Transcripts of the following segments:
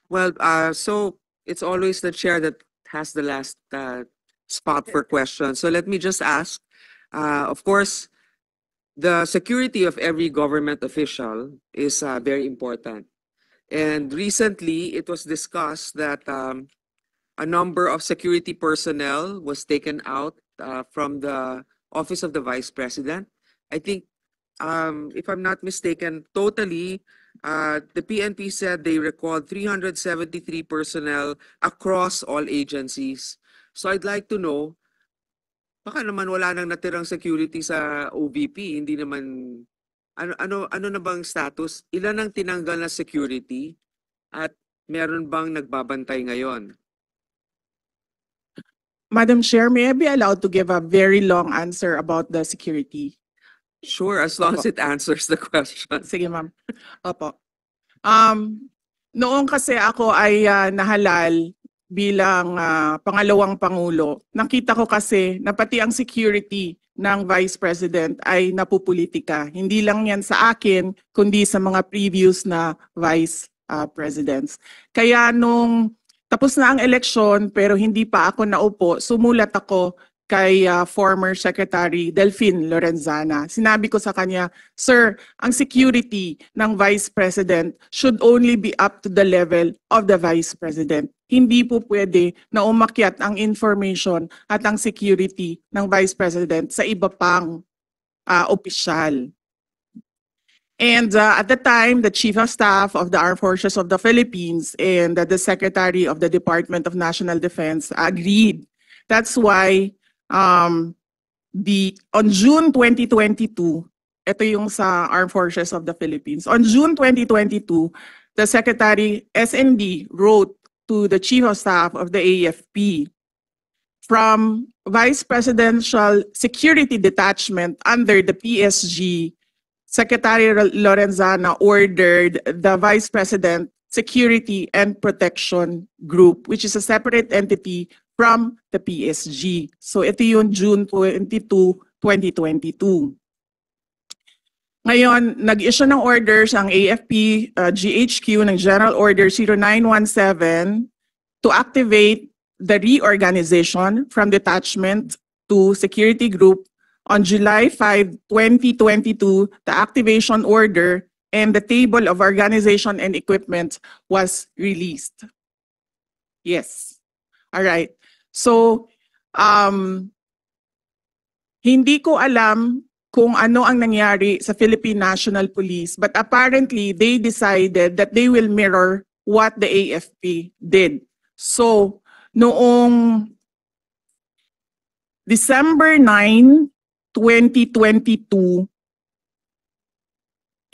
Well, so it's always the chair that has the last spot for questions. So let me just ask, of course, the security of every government official is very important. And recently, it was discussed that a number of security personnel was taken out from the office of the vice president. I think, if I'm not mistaken, totally, the PNP said they recalled 373 personnel across all agencies. So I'd like to know, baka naman wala nang natirang security sa OVP, hindi naman, ano na bang status? Ilan ang tinanggal na security at meron bang nagbabantay ngayon? Madam Chair, may I be allowed to give a very long answer about the security? Sure, as long as it answers the question. Sige, ma'am. Opo. Noong kasi ako ay nahalal bilang pangalawang pangulo, nakita ko kasi na pati ang security ng Vice President ay napupolitika. Hindi lang yan sa akin, kundi sa mga previous na Vice Presidents. Kaya nung tapos na ang eleksyon pero hindi pa ako naupo, sumulat ako kay former Secretary Delphine Lorenzana. Sinabi ko sa kanya, "Sir, ang security ng Vice President should only be up to the level of the Vice President. Hindi po pwede na umakyat ang information at ang security ng Vice President sa iba pang opisyal." And at the time, the Chief of Staff of the Armed Forces of the Philippines and the Secretary of the Department of National Defense agreed. That's why on June 2022, ito yung sa Armed Forces of the Philippines. On June 2022, the Secretary SND wrote to the Chief of Staff of the AFP, "From Vice Presidential Security Detachment under the PSG, Secretary Lorenzana ordered the Vice President Security and Protection Group, which is a separate entity from the PSG." So ito yung June 22, 2022. Ngayon, nag-issue ng orders ang AFP GHQ ng General Order 0917 to activate the reorganization from detachment to security group. On July 5, 2022, the activation order and the table of organization and equipment was released. Yes. All right. So, hindi ko alam kung ano ang nangyari sa Philippine National Police, but apparently they decided that they will mirror what the AFP did. So, noong December 9, 2022,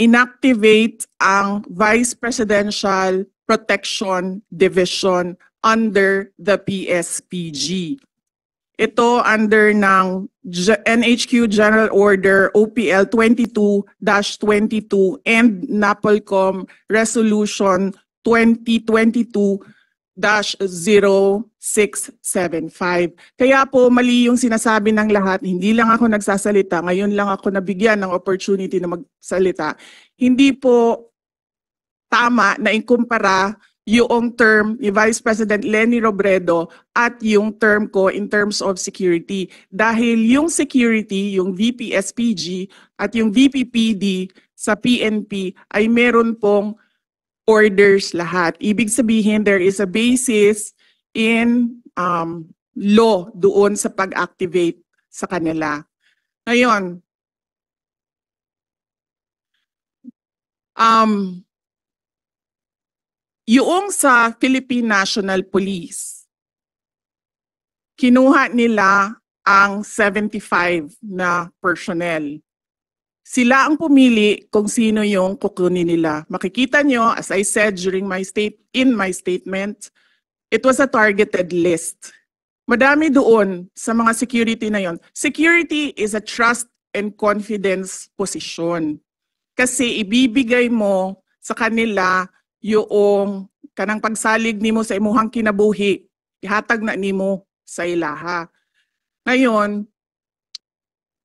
inactivate ang Vice Presidential Protection Division under the PSPG. Ito under ng NHQ General Order OPL 22-22 and NAPOLCOM Resolution 2022-0675. Kaya po mali yung sinasabi ng lahat, hindi lang ako nagsasalita, ngayon lang ako nabigyan ng opportunity na magsalita. Hindi po tama na ikumpara yung term ni Vice President Leni Robredo at yung term ko in terms of security. Dahil yung security, yung VP-SPG at yung VP-PD sa PNP ay meron pong orders lahat. Ibig sabihin, there is a basis in law doon sa pag-activate sa kanila. Ngayon, yung sa Philippine National Police, kinuha nila ang 75 na personnel. Sila ang pumili kung sino yung kukunin nila. Makikita nyo, as I said during in my statement, it was a targeted list. Madami doon sa mga security na yon. Security is a trust and confidence position. Kasi ibibigay mo sa kanila yung kanang pagsalig nimo sa imuhang kinabuhi, ihatag na nimo sa ilaha. Ngayon,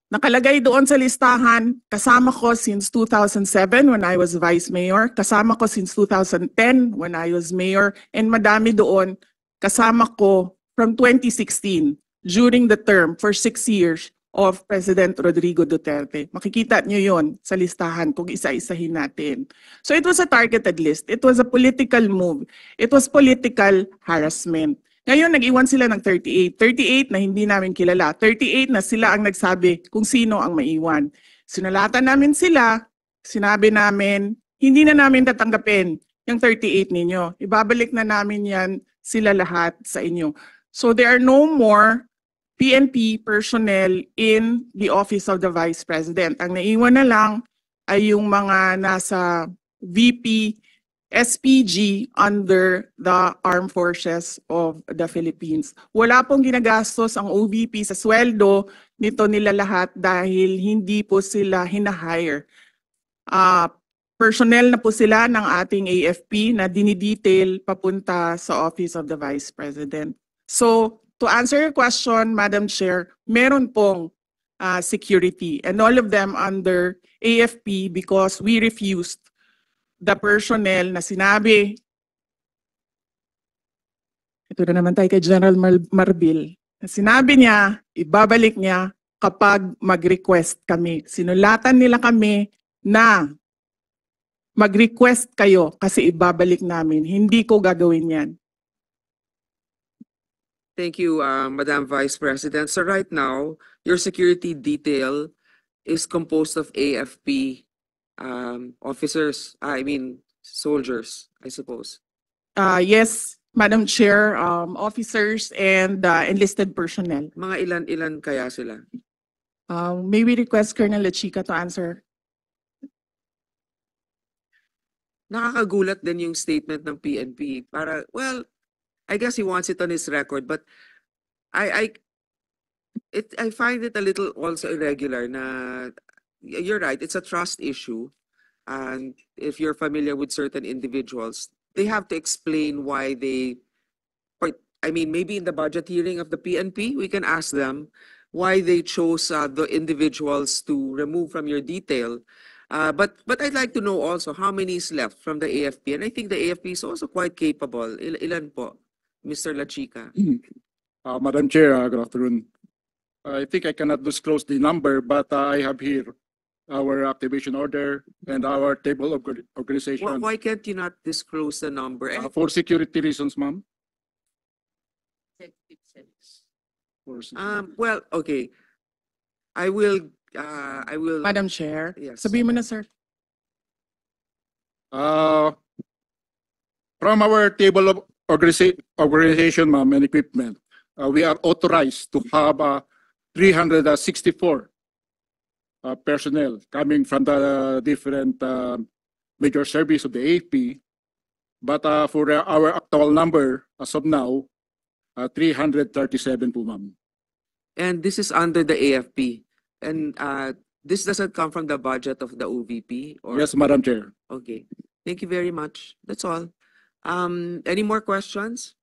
Nakalagay doon sa listahan, kasama ko since 2007 when I was Vice Mayor, kasama ko since 2010 when I was Mayor, and madami doon, kasama ko from 2016 during the term for 6 years of President Rodrigo Duterte. Makikita nyo yon sa listahan kung isa-isahin natin. So it was a targeted list. It was a political move. It was political harassment. Ngayon, nag-iwan sila ng 38. 38 na hindi namin kilala. 38 na sila ang nagsabi kung sino ang maiwan. Sinulatan namin sila, sinabi namin, hindi na namin tatanggapin yung 38 ninyo. Ibabalik na namin yan sila lahat sa inyo. So there are no more PNP personnel in the Office of the Vice President. Ang naiwan na lang ay yung mga nasa VP SPG under the Armed Forces of the Philippines. Wala pong ginagastos ang OVP sa sweldo nito nila lahat dahil hindi po sila hinahire. Personnel na po sila ng ating AFP na dinidetail papunta sa Office of the Vice President. So, to answer your question, Madam Chair, meron pong security and all of them under AFP because we refused the personnel na sinabi, ito na naman tayo kay General Marbil, na sinabi niya, ibabalik niya kapag mag-request kami. Sinulatan nila kami na mag-request kayo kasi ibabalik namin. Hindi ko gagawin yan. Thank you, Madam Vice President. So right now, your security detail is composed of AFP officers, soldiers, I suppose. Yes, Madam Chair, officers and enlisted personnel. Mga ilan kaya sila? May we request Colonel Lachica to answer? Nakakagulat din yung statement ng PNP. Well, I guess he wants it on his record, but I find it a little also irregular na you're right, it's a trust issue. And if you're familiar with certain individuals, they have to explain why maybe in the budget hearing of the PNP, we can ask them why they chose the individuals to remove from your detail. But I'd like to know also how many is left from the AFP. And I think the AFP is also quite capable. Ilan po, Mr. Lachica? Madam Chair, good afternoon. I think I cannot disclose the number, but I have here our activation order and our table of organization. Why can't you not disclose the number? For security reasons, ma'am. Well, okay. I will. Madam Chair, Yes. sabihin mo na, sir. From our table of organization, ma'am, and equipment, we are authorized to have 364 personnel coming from the different major service of the AFP. But for our actual number, as of now, 337 po, ma'am. And this is under the AFP. And this doesn't come from the budget of the OVP? Or... Yes, Madam Chair. Okay. Thank you very much. That's all. Any more questions?